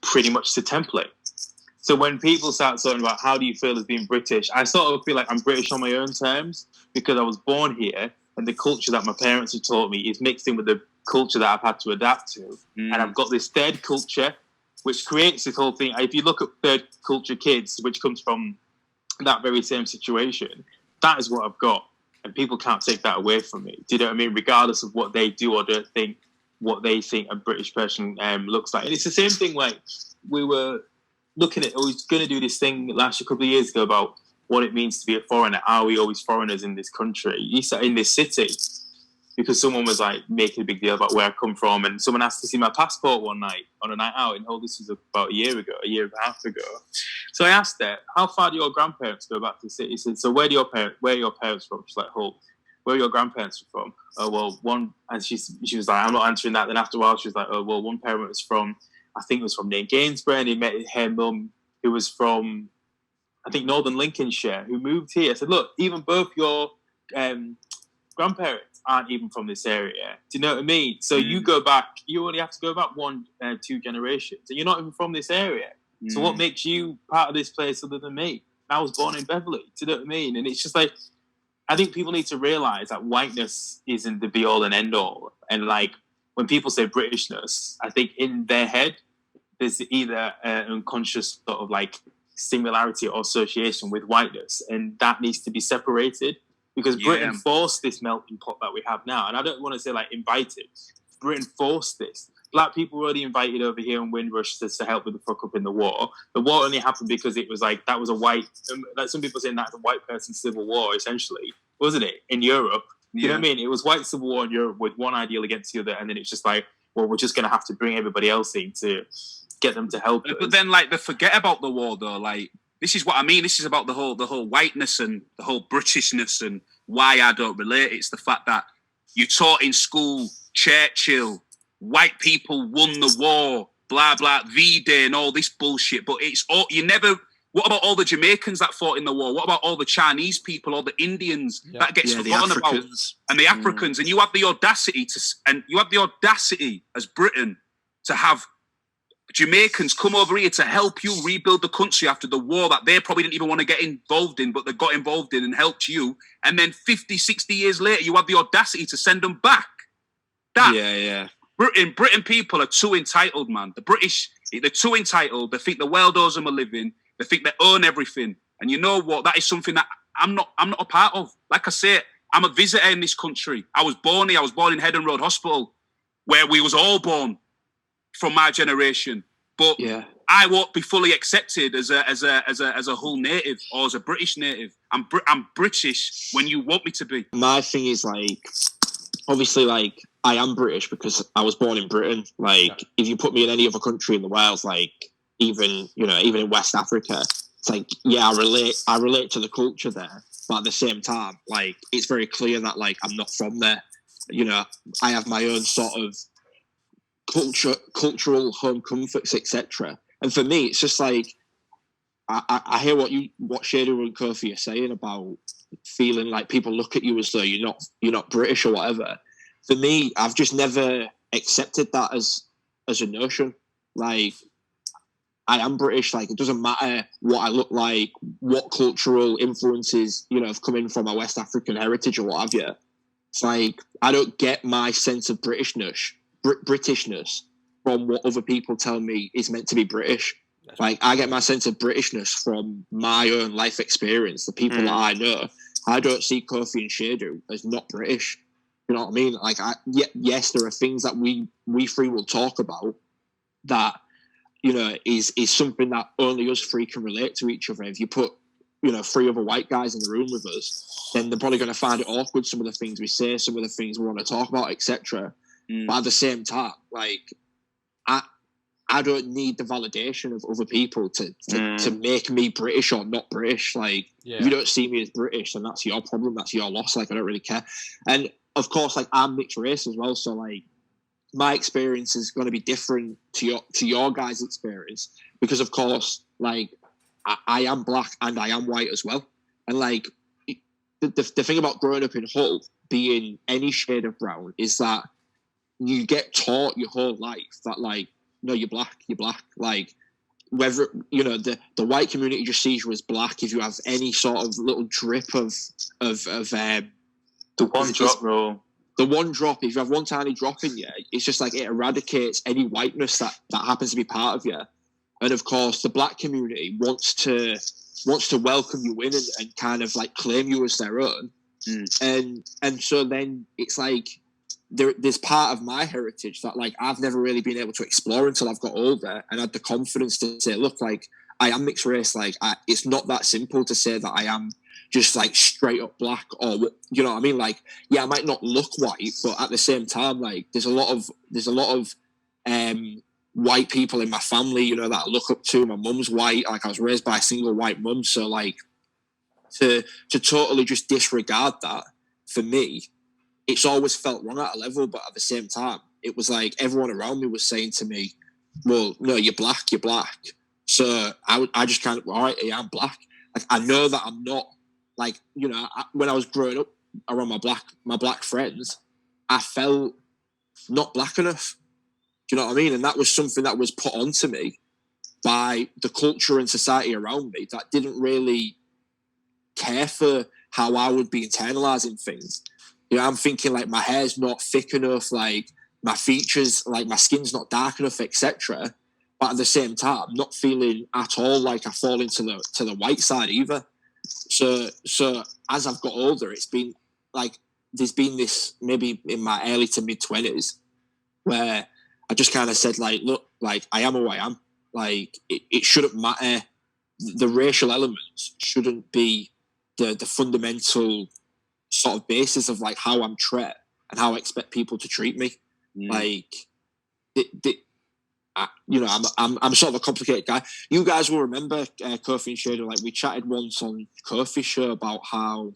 pretty much the template. So when people start talking about how do you feel as being British, I sort of feel like I'm British on my own terms, because I was born here, and the culture that my parents have taught me is mixed in with the culture that I've had to adapt to. And I've got this third culture, which creates this whole thing. If you look at third culture kids, which comes from that very same situation, that is what I've got. And people can't take that away from me. Do you know what I mean? Regardless of what they do or don't think, what they think a British person looks like. And it's the same thing, like, we were looking at, I was going to do this thing a couple of years ago about what it means to be a foreigner. Are we always foreigners in this country? In this city? Because someone was like making a big deal about where I come from, and someone asked to see my passport one night on a night out, and this was about a year and a half ago. So I asked her, how far do your grandparents go back to the city? He said, so where are your parents from? She's like, Hull. Where are your grandparents from? Oh, well, one, and she was like, I'm not answering that. Then after a while, she was like, oh, well, one parent was from, I think it was from near Gainsborough, and he met her mum, who was from, I think, Northern Lincolnshire, who moved here. I said, look, even both your grandparents aren't even from this area. Do you know what I mean? So you go back, you only have to go back 2 generations, and you're not even from this area. So what makes you part of this place other than me? I was born in Beverley. Do you know what I mean? And it's just like, I think people need to realise that whiteness isn't the be-all and end-all. And like, when people say Britishness, I think in their head, there's either an unconscious sort of like similarity or association with whiteness, and that needs to be separated. Because Britain forced this melting pot that we have now. And I don't want to say like invited. Britain forced this. Black people were already invited over here in Windrush to help with the fuck up in the war. The war only happened because it was like, that was a white, like some people saying that's a white person's civil war, essentially. Wasn't it? In Europe. You know what I mean? It was white civil war in Europe with one ideal against the other. And then it's just like, well, we're just going to have to bring everybody else in to get them to help us. But then like they forget about the war though. Like, this is what I mean. This is about the whole whiteness and the whole Britishness and why I don't relate. It's the fact that you taught in school, Churchill, white people won the war, blah, blah, V-Day and all this bullshit. But it's all, what about all the Jamaicans that fought in the war? What about all the Chinese people, all the Indians that gets forgotten about? And the Africans. And you have the audacity as Britain to have Jamaicans come over here to help you rebuild the country after the war that they probably didn't even want to get involved in, but they got involved in and helped you. And then 50, 60 years later, you have the audacity to send them back. Britain people are too entitled, man. The British, they're too entitled. They think the world owes them a living. They think they own everything. And you know what? That is something that I'm not a part of. Like I say, I'm a visitor in this country. I was born here. I was born in Headon Road Hospital, where we was all born from my generation. But I won't be fully accepted as a Hull native or as a British native. I'm British when you want me to be. My thing is, like, obviously, like, I am British because I was born in Britain. Like, if you put me in any other country in the world, like, even in West Africa, it's like, I relate to the culture there. But at the same time, like, it's very clear that, like, I'm not from there. You know, I have my own sort of cultural home comforts, etc. And for me, it's just like, I hear what Chiedu and Kofi are saying about feeling like people look at you as though you're not British or whatever. For me, I've just never accepted that as a notion. Like, I am British. Like, it doesn't matter what I look like, what cultural influences, have come in from my West African heritage or what have you. It's like, I don't get my sense of Britishness from what other people tell me is meant to be British. Like, I get my sense of Britishness from my own life experience, the people that I know. I don't see Kofi and Chiedu as not British. You know what I mean? Like, yes, there are things that we three will talk about that, is something that only us three can relate to each other. If you put, three other white guys in the room with us, then they're probably going to find it awkward, some of the things we say, some of the things we want to talk about, etc. But at the same time, like, I don't need the validation of other people to make me British or not British. Like, if you don't see me as British, then that's your problem, that's your loss. Like, I don't really care. And of course, like, I'm mixed race as well, so, like, my experience is going to be different to your guys' experience because, of course, like, I am black and I am white as well. And, like, the thing about growing up in Hull, being any shade of brown, is that you get taught your whole life that, like, no, you're black. Like, whether, the white community just sees you as black if you have any sort of little drip of the one drop, bro. The one drop, if you have one tiny drop in you, it's just like it eradicates any whiteness that happens to be part of you. And of course, the black community wants to welcome you in and kind of like claim you as their own. And so then it's like there's part of my heritage that, like, I've never really been able to explore until I've got older and had the confidence to say, look, like, I am mixed race. Like, it's not that simple to say that I am just, like, straight up black, or, you know what I mean? Like, yeah, I might not look white, but at the same time, like, there's a lot of white people in my family, that I look up to. My mum's white. Like, I was raised by a single white mum, so, like, to totally just disregard that, for me, it's always felt wrong at a level. But at the same time, it was like everyone around me was saying to me, well, no, you're black. So I just kind of, all right, yeah, I'm black. Like, I know that I'm not, like, when I was growing up around my black friends, I felt not black enough. Do you know what I mean? And that was something that was put onto me by the culture and society around me that didn't really care for how I would be internalizing things. I'm thinking, like, my hair's not thick enough, like, my features, like, my skin's not dark enough, etc. But at the same time, not feeling at all like I fall into the white side either. So as I've got older, it's been like there's been this, maybe in my early to mid 20s, where I just kind of said, like, look, like, I am who I am. Like, it shouldn't matter. The racial elements shouldn't be the fundamental sort of basis of, like, how I'm treated and how I expect people to treat me. Like, I'm sort of a complicated guy. You guys will remember Kofi and Chiedu. Like, we chatted once on Kofi's show about how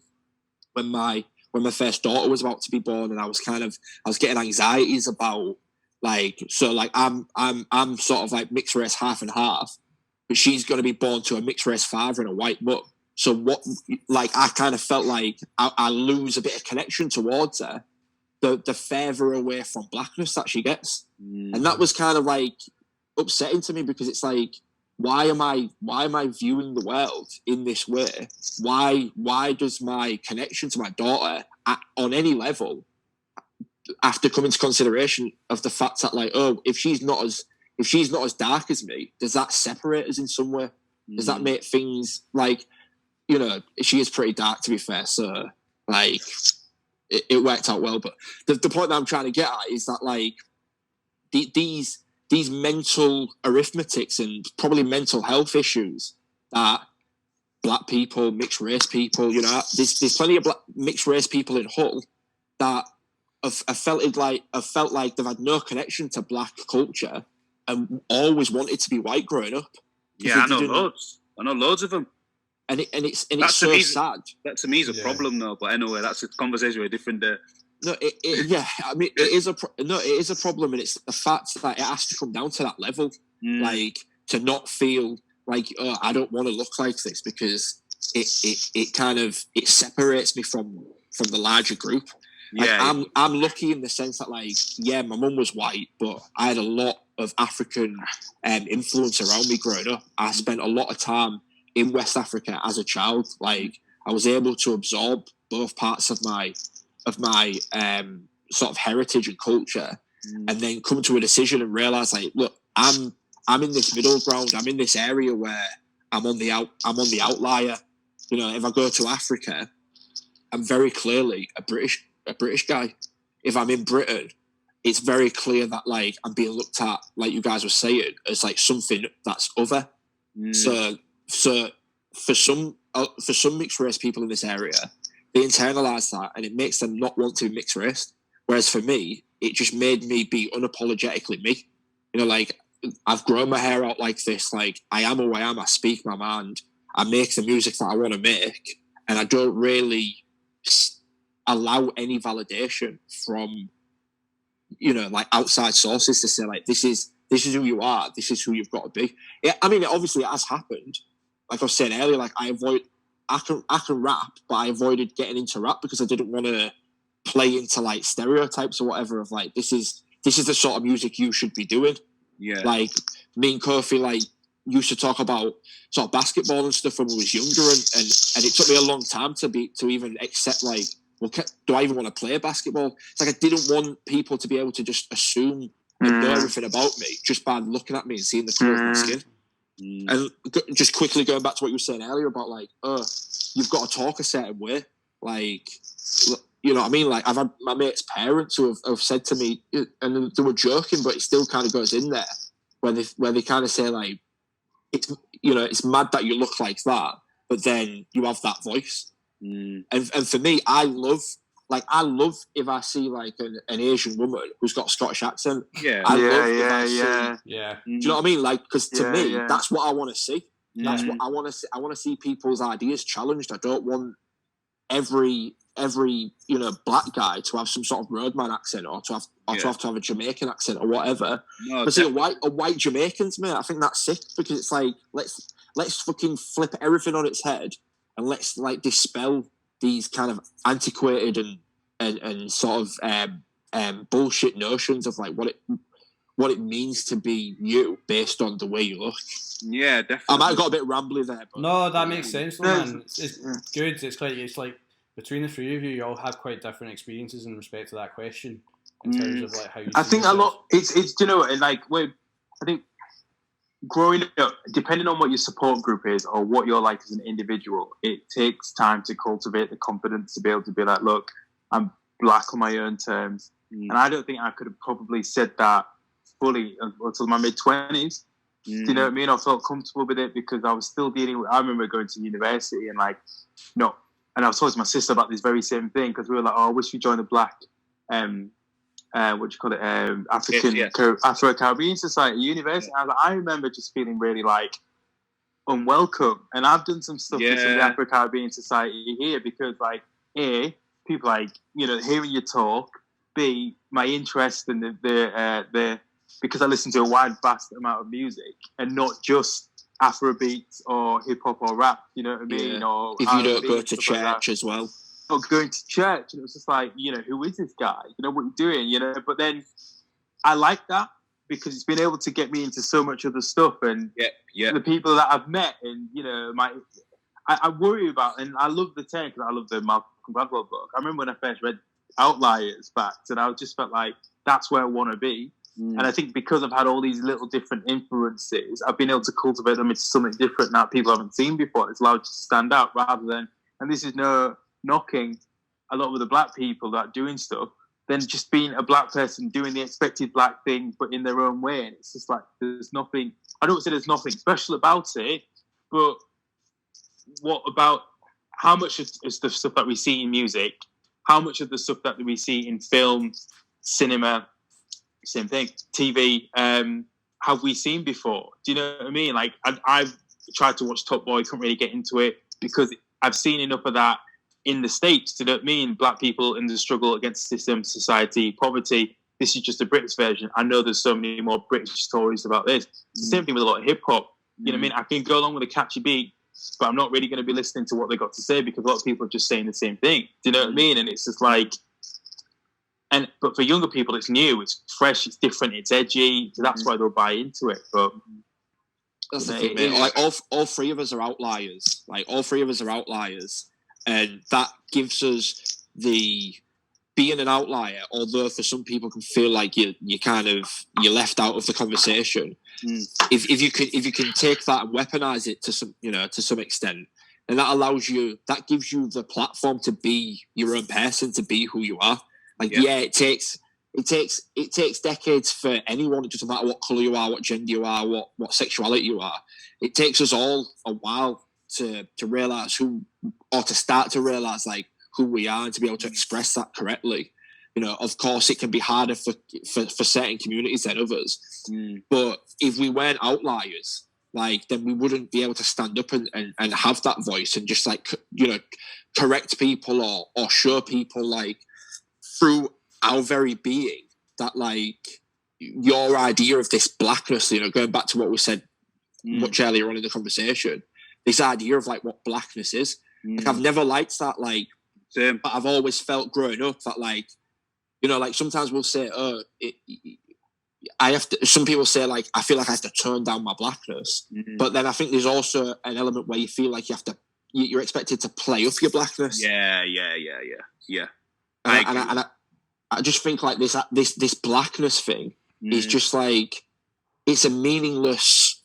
when my first daughter was about to be born, and I was getting anxieties about, like, so, like, I'm sort of like mixed race half and half, but she's going to be born to a mixed race father and a white mum. So what, like, I kind of felt like I lose a bit of connection towards her the further away from blackness that she gets. And that was kind of like, upsetting to me, because it's like, why am I viewing the world in this way? Why does my connection to my daughter on any level have to come into consideration of the fact that, like, oh, if she's not as dark as me, does that separate us in some way? Does that make things like, you know, she is pretty dark, to be fair, so like it worked out well. But the point that I'm trying to get at is that, like, these mental arithmetics and probably mental health issues that black people, mixed race people, you know, there's plenty of mixed race people in Hull that have felt like they've had no connection to black culture and always wanted to be white growing up. Yeah, I know loads of them. And it's so sad. That to me is a problem, though. But anyway, that's a conversation for a different day. No, I mean, it is a problem, and it's the fact that it has to come down to that level, like, to not feel like, oh, I don't want to look like this, because it kind of separates me from the larger group. Like, I'm lucky in the sense that, like, yeah, my mum was white, but I had a lot of African influence around me growing up. I spent a lot of time in West Africa as a child. Like, I was able to absorb both parts of my sort of heritage and culture, and then come to a decision and realize, like, look, I'm in this middle ground. I'm in this area where I'm on the outlier. You know, if I go to Africa, I'm very clearly a British guy. If I'm in Britain, it's very clear that, like, I'm being looked at, like you guys were saying, as like something that's other. So for some mixed race people in this area, they internalize that, and it makes them not want to be mixed race. Whereas for me, it just made me be unapologetically me. You know, like, I've grown my hair out like this. Like, I am who I am. I speak my mind. I make the music that I want to make, and I don't really allow any validation from, you know, like, outside sources to say, like, this is who you are. This is who you've got to be. Yeah, I mean, obviously it has happened. Like I was saying earlier, like, I can rap, but I avoided getting into rap because I didn't want to play into, like, stereotypes or whatever of, like, this is the sort of music you should be doing. Yeah. Like, me and Kofi, like, used to talk about sort of basketball and stuff when we was younger, and it took me a long time to even accept, like, well, do I even want to play basketball? It's like I didn't want people to be able to just assume and know everything about me just by looking at me and seeing the colour of my skin. And just quickly going back to what you were saying earlier about, like, oh, you've got to talk a certain way. Like, you know what I mean? Like, I've had my mate's parents who have said to me, and they were joking, but it still kind of goes in there, where they kind of say, like, it's, you know, it's mad that you look like that, but then you have that voice. And for me, I love if I see, like, an Asian woman who's got a Scottish accent. Do you know what I mean? Like, because to me, that's what I want to see. That's what I want to see. I want to see people's ideas challenged. I don't want every you know, black guy to have some sort of roadman accent, or to have a Jamaican accent or whatever. No, but see, a white Jamaicans, mate, I think that's sick, because it's like, let's fucking flip everything on its head, and let's, like, dispel these kind of antiquated and sort of bullshit notions of, like, what it means to be you based on the way you look. Yeah, definitely. I might have got a bit rambly there, but no, that makes sense, man. It's good. It's like between the three of you, you all have quite different experiences in respect to that question, in terms of, like, how you. I think yourself. A lot. It's you know, like, I think growing up, depending on what your support group is or what you're like as an individual, it takes time to cultivate the confidence to be able to be like, look, I'm black on my own terms. And I don't think I could have probably said that fully until my mid-20s. Do you know what I mean? I felt comfortable with it because I was still dealing with, I remember going to university and, like, no, and I was talking to my sister about this very same thing, because we were like, oh, I wish we joined the black, Afro-Caribbean Society university. And I remember just feeling really, like, unwelcome. And I've done some stuff with the Afro-Caribbean Society here because, like, A, people, like, you know, hearing you talk, B, my interest in the because I listen to a wide, vast amount of music and not just Afrobeats or hip hop or rap, you know what I mean? Yeah. Or if you don't go to church as well. Or going to church, and it was just like, you know, who is this guy? You know, what you're doing, you know? But then I like that because it's been able to get me into so much other stuff, and the people that I've met, and I worry about, and I love the take because I love the Malcolm Gladwell book. I remember when I first read Outliers Facts, and I just felt like that's where I want to be. And I think because I've had all these little different influences, I've been able to cultivate them into something different that people haven't seen before. It's allowed you to stand out rather than, and this is no knocking a lot of the black people that are doing stuff, than just being a black person doing the expected black thing, but in their own way. And it's just like, there's nothing, I don't say there's nothing special about it, but what about how much is the stuff that we see in music, how much of the stuff that we see in film, cinema, same thing, TV, have we seen before? Do you know what I mean? Like, I've tried to watch Top Boy, couldn't really get into it because I've seen enough of that in the States. Do you know what I mean? Black people in the struggle against system, society, poverty. This is just a British version. I know there's so many more British stories about this. It's the same thing with a lot of hip hop. You know what I mean? I can go along with a catchy beat, but I'm not really going to be listening to what they got to say because a lot of people are just saying the same thing. Do you know what I mean? And it's just like, but for younger people, it's new, it's fresh, it's different, it's edgy. So that's why they'll buy into it. But that's the thing, mate. Like all three of us are outliers. And that gives us the being an outlier. Although for some people can feel like you're left out of the conversation. If you can take that and weaponize it to some extent, and that gives you the platform to be your own person, to be who you are. Like, it takes decades for anyone. It doesn't matter what color you are, what gender you are, what sexuality you are. It takes us all a while to realize to start to realize like who we are and to be able to express that correctly. You know, of course, it can be harder for certain communities than others. But if we weren't outliers, like, then we wouldn't be able to stand up and have that voice and just like, correct people or show people like through our very being that like your idea of this blackness, going back to what we said much earlier on in the conversation, this idea of like what blackness is. Like, I've never liked that, like, but I've always felt growing up that like, like sometimes we'll say, some people say like, I feel like I have to turn down my blackness. But then I think there's also an element where you feel like you're expected to play up your blackness. Yeah. And I just think like this blackness thing is just like, it's a meaningless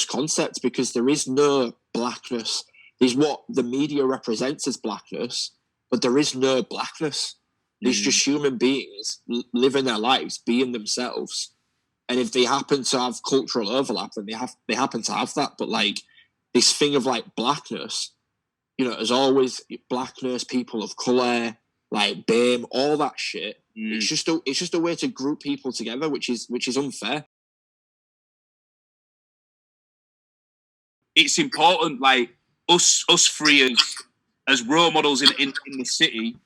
concept because there is no blackness. There's what the media represents as blackness, but there is no blackness. There's just human beings living their lives, being themselves. And if they happen to have cultural overlap, then they happen to have that. But like this thing of like blackness, there's always blackness, people of colour, like BAME, all that shit. It's just a way to group people together, which is unfair. It's important, like us three as role models in the city,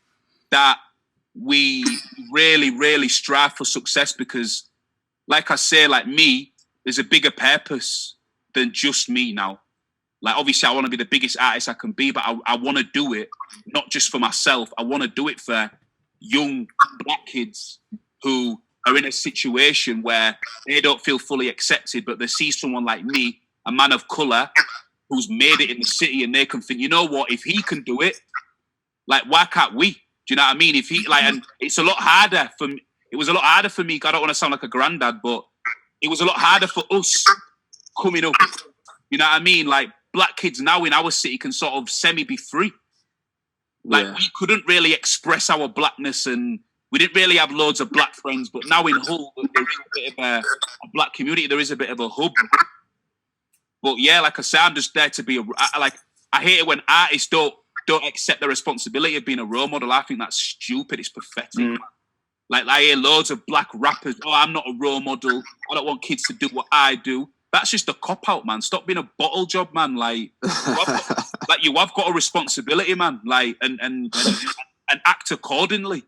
that we really, really strive for success because, like I say, like me, there's a bigger purpose than just me now. Like, obviously, I want to be the biggest artist I can be, but I want to do it not just for myself. I want to do it for young black kids who are in a situation where they don't feel fully accepted, but they see someone like me, a man of colour, who's made it in the city, and they can think, you know what, if he can do it, like, why can't we? Do you know what I mean? If he, like, and it's a lot harder for me. It was a lot harder for me. I don't want to sound like a granddad, but it was a lot harder for us coming up. You know what I mean? Like, black kids now in our city can sort of be free. Like, we couldn't really express our blackness, and we didn't really have loads of black friends, but now in Hull, there is a bit of a black community. There is a bit of a hub. But yeah, like I say, I'm just there to be I hate it when artists don't accept the responsibility of being a role model. I think that's stupid. It's pathetic. Like, I hear loads of black rappers, I'm not a role model. I don't want kids to do what I do. That's just a cop-out, man. Stop being a bottle job, man. Like, you have got a responsibility, man. Like, and act accordingly.